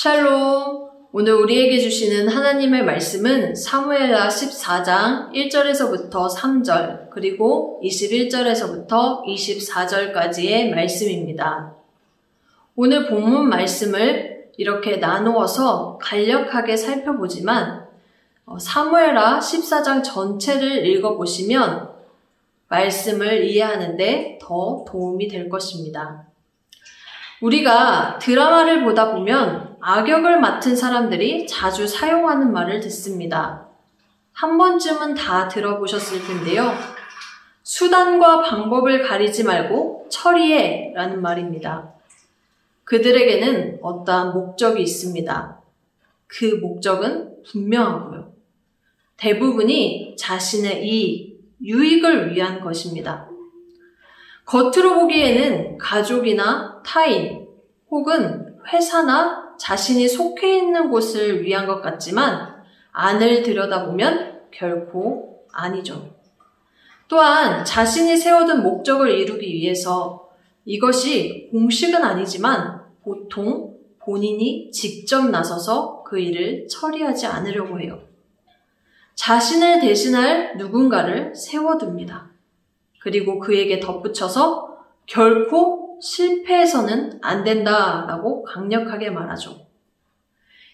샬롬! 오늘 우리에게 주시는 하나님의 말씀은 사무엘하 14장 1절에서부터 3절 그리고 21절에서부터 24절까지의 말씀입니다. 오늘 본문 말씀을 이렇게 나누어서 간략하게 살펴보지만 사무엘하 14장 전체를 읽어보시면 말씀을 이해하는 데 더 도움이 될 것입니다. 우리가 드라마를 보다 보면 악역을 맡은 사람들이 자주 사용하는 말을 듣습니다. 한 번쯤은 다 들어보셨을 텐데요. 수단과 방법을 가리지 말고 처리해 라는 말입니다. 그들에게는 어떠한 목적이 있습니다. 그 목적은 분명하고요. 대부분이 자신의 유익을 위한 것입니다. 겉으로 보기에는 가족이나 타인 혹은 회사나 자신이 속해 있는 곳을 위한 것 같지만 안을 들여다보면 결코 아니죠. 또한 자신이 세워둔 목적을 이루기 위해서 이것이 공식은 아니지만 보통 본인이 직접 나서서 그 일을 처리하지 않으려고 해요. 자신을 대신할 누군가를 세워둡니다. 그리고 그에게 덧붙여서 결코 실패해서는 안 된다라고 강력하게 말하죠.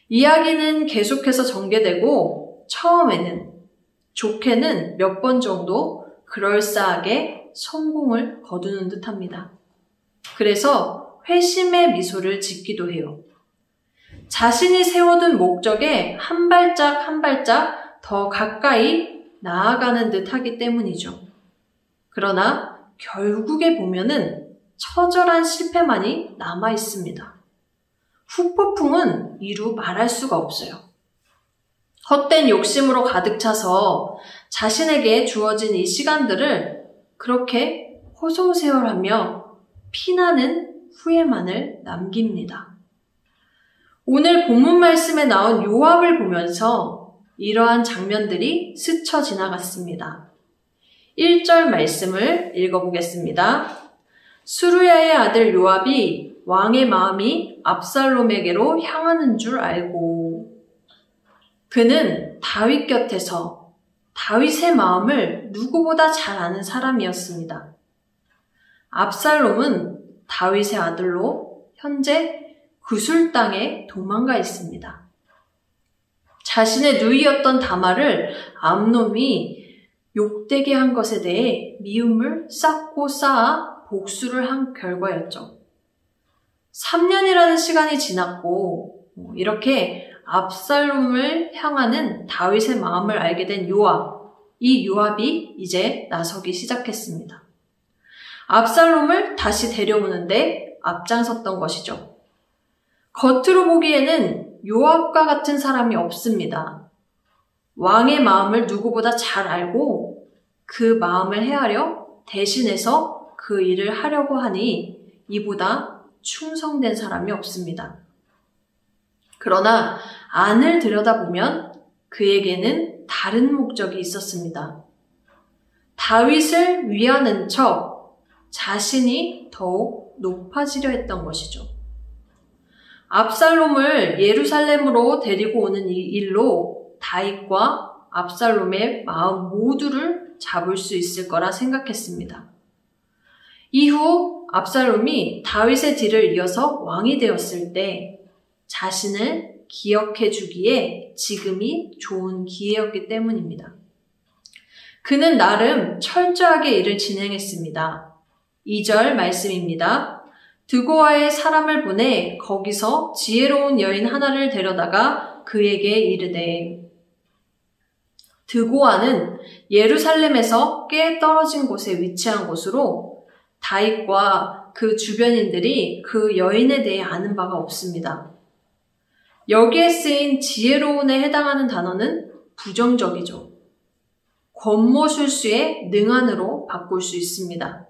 이야기는 계속해서 전개되고 처음에는 좋게는 몇 번 정도 그럴싸하게 성공을 거두는 듯합니다. 그래서 회심의 미소를 짓기도 해요. 자신이 세워둔 목적에 한 발짝 한 발짝 더 가까이 나아가는 듯 하기 때문이죠. 그러나 결국에 보면은 처절한 실패만이 남아 있습니다. 후폭풍은 이루 말할 수가 없어요. 헛된 욕심으로 가득 차서 자신에게 주어진 이 시간들을 그렇게 허송세월하며 피나는 후회만을 남깁니다. 오늘 본문 말씀에 나온 요압을 보면서 이러한 장면들이 스쳐 지나갔습니다. 1절 말씀을 읽어보겠습니다. 수루야의 아들 요압이 왕의 마음이 압살롬에게로 향하는 줄 알고 그는 다윗 곁에서 다윗의 마음을 누구보다 잘 아는 사람이었습니다. 압살롬은 다윗의 아들로 현재 구술 땅에 도망가 있습니다. 자신의 누이였던 다말을 암놈이 욕되게 한 것에 대해 미움을 쌓고 쌓아 복수를 한 결과였죠. 3년이라는 시간이 지났고 이렇게 압살롬을 향하는 다윗의 마음을 알게 된 요압, 이 요압이 이제 나서기 시작했습니다. 압살롬을 다시 데려오는데 앞장섰던 것이죠. 겉으로 보기에는 요압과 같은 사람이 없습니다. 왕의 마음을 누구보다 잘 알고 그 마음을 헤아려 대신해서 그 일을 하려고 하니 이보다 충성된 사람이 없습니다. 그러나 안을 들여다보면 그에게는 다른 목적이 있었습니다. 다윗을 위하는 척 자신이 더욱 높아지려 했던 것이죠. 압살롬을 예루살렘으로 데리고 오는 이 일로 다윗과 압살롬의 마음 모두를 잡을 수 있을 거라 생각했습니다. 이후 압살롬이 다윗의 뒤를 이어서 왕이 되었을 때 자신을 기억해 주기에 지금이 좋은 기회였기 때문입니다. 그는 나름 철저하게 일을 진행했습니다. 2절 말씀입니다. 드고아에 사람을 보내 거기서 지혜로운 여인 하나를 데려다가 그에게 이르되 드고아는 예루살렘에서 꽤 떨어진 곳에 위치한 곳으로 다윗과 그 주변인들이 그 여인에 대해 아는 바가 없습니다. 여기에 쓰인 지혜로운에 해당하는 단어는 부정적이죠. 권모술수의 능한으로 바꿀 수 있습니다.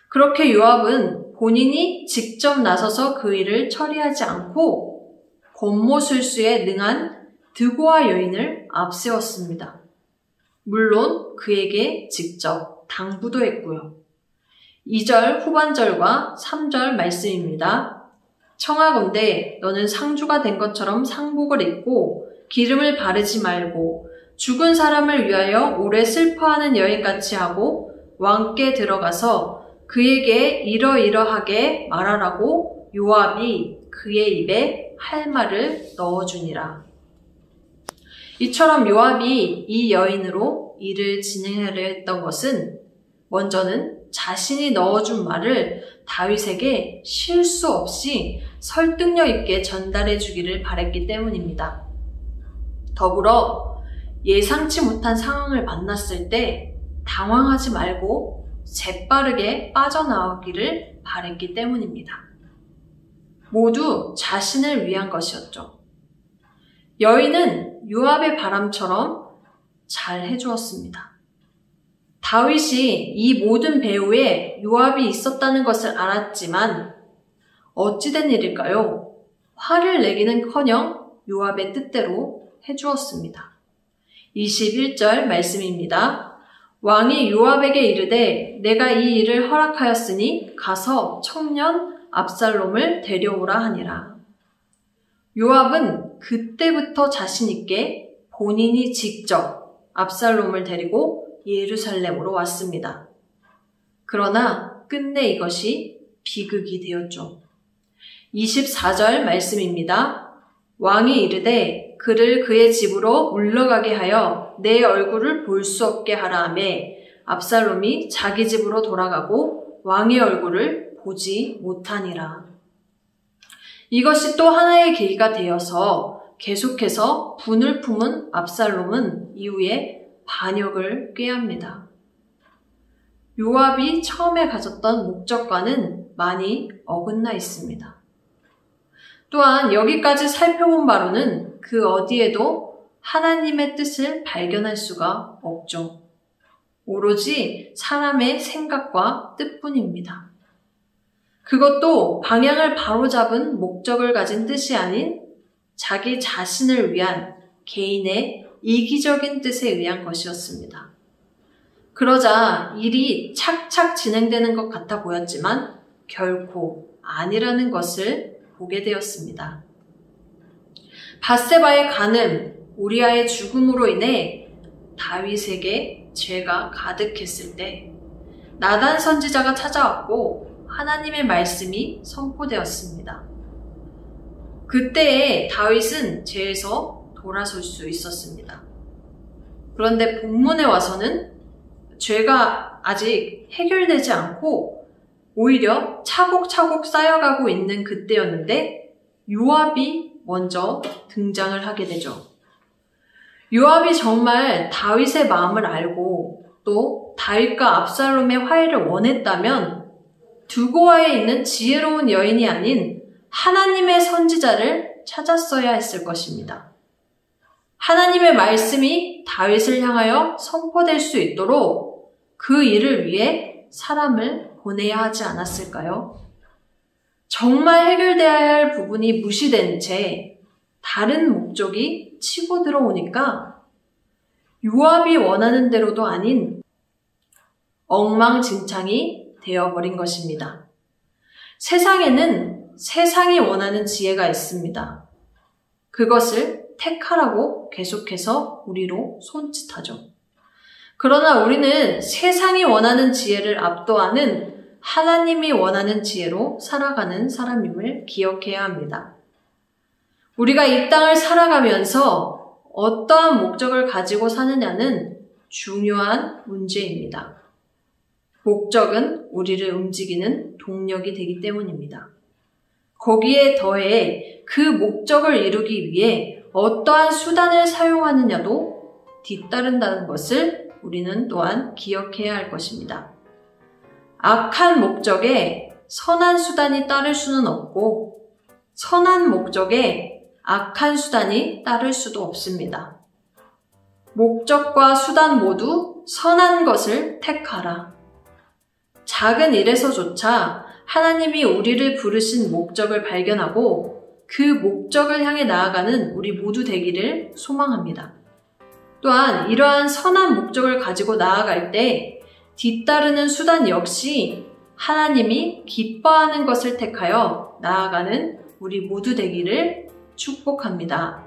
그렇게 요압은 본인이 직접 나서서 그 일을 처리하지 않고 권모술수에 능한 드고아 여인을 앞세웠습니다. 물론 그에게 직접 당부도 했고요. 2절 후반절과 3절 말씀입니다. 청하건대 너는 상주가 된 것처럼 상복을 입고 기름을 바르지 말고 죽은 사람을 위하여 오래 슬퍼하는 여인같이 하고 왕께 들어가서 그에게 이러이러하게 말하라고 요압이 그의 입에 할 말을 넣어주니라. 이처럼 요압이 이 여인으로 일을 진행하려 했던 것은 먼저는 자신이 넣어준 말을 다윗에게 실수 없이 설득력 있게 전달해 주기를 바랬기 때문입니다. 더불어 예상치 못한 상황을 만났을 때 당황하지 말고 재빠르게 빠져나오기를 바랬기 때문입니다. 모두 자신을 위한 것이었죠. 여인은 요압의 바람처럼 잘 해주었습니다. 다윗이 이 모든 배후에 요압이 있었다는 것을 알았지만 어찌된 일일까요? 화를 내기는커녕 요압의 뜻대로 해주었습니다. 21절 말씀입니다. 왕이 요압에게 이르되 내가 이 일을 허락하였으니 가서 청년 압살롬을 데려오라 하니라. 요압은 그때부터 자신 있게 본인이 직접 압살롬을 데리고 예루살렘으로 왔습니다. 그러나 끝내 이것이 비극이 되었죠. 24절 말씀입니다. 왕이 이르되 그를 그의 집으로 물러가게 하여 내 얼굴을 볼 수 없게 하라 하매 압살롬이 자기 집으로 돌아가고 왕의 얼굴을 보지 못하니라. 이것이 또 하나의 계기가 되어서 계속해서 분을 품은 압살롬은 이후에 반역을 꾀합니다. 요압이 처음에 가졌던 목적과는 많이 어긋나 있습니다. 또한 여기까지 살펴본 바로는 그 어디에도 하나님의 뜻을 발견할 수가 없죠. 오로지 사람의 생각과 뜻뿐입니다. 그것도 방향을 바로잡은 목적을 가진 뜻이 아닌 자기 자신을 위한 개인의 이기적인 뜻에 의한 것이었습니다. 그러자 일이 착착 진행되는 것 같아 보였지만 결코 아니라는 것을 보게 되었습니다. 밧세바의 간음, 우리아의 죽음으로 인해 다윗에게 죄가 가득했을 때 나단 선지자가 찾아왔고 하나님의 말씀이 선포되었습니다. 그때에 다윗은 죄에서 돌아설 수 있었습니다. 그런데 본문에 와서는 죄가 아직 해결되지 않고 오히려 차곡차곡 쌓여가고 있는 그때였는데 요압이 먼저 등장을 하게 되죠. 요압이 정말 다윗의 마음을 알고 또 다윗과 압살롬의 화해를 원했다면 두고아에 있는 지혜로운 여인이 아닌 하나님의 선지자를 찾았어야 했을 것입니다. 하나님의 말씀이 다윗을 향하여 선포될 수 있도록 그 일을 위해 사람을 보내야 하지 않았을까요? 정말 해결되어야 할 부분이 무시된 채 다른 목적이 치고 들어오니까 요압이 원하는 대로도 아닌 엉망진창이 되어버린 것입니다. 세상에는 세상이 원하는 지혜가 있습니다. 그것을 택하라고 계속해서 우리로 손짓하죠. 그러나 우리는 세상이 원하는 지혜를 압도하는 하나님이 원하는 지혜로 살아가는 사람임을 기억해야 합니다. 우리가 이 땅을 살아가면서 어떠한 목적을 가지고 사느냐는 중요한 문제입니다. 목적은 우리를 움직이는 동력이 되기 때문입니다. 거기에 더해 그 목적을 이루기 위해 어떠한 수단을 사용하느냐도 뒤따른다는 것을 우리는 또한 기억해야 할 것입니다. 악한 목적에 선한 수단이 따를 수는 없고 선한 목적에 악한 수단이 따를 수도 없습니다. 목적과 수단 모두 선한 것을 택하라. 작은 일에서조차 하나님이 우리를 부르신 목적을 발견하고 그 목적을 향해 나아가는 우리 모두 되기를 소망합니다. 또한 이러한 선한 목적을 가지고 나아갈 때 뒤따르는 수단 역시 하나님이 기뻐하는 것을 택하여 나아가는 우리 모두 되기를 축복합니다.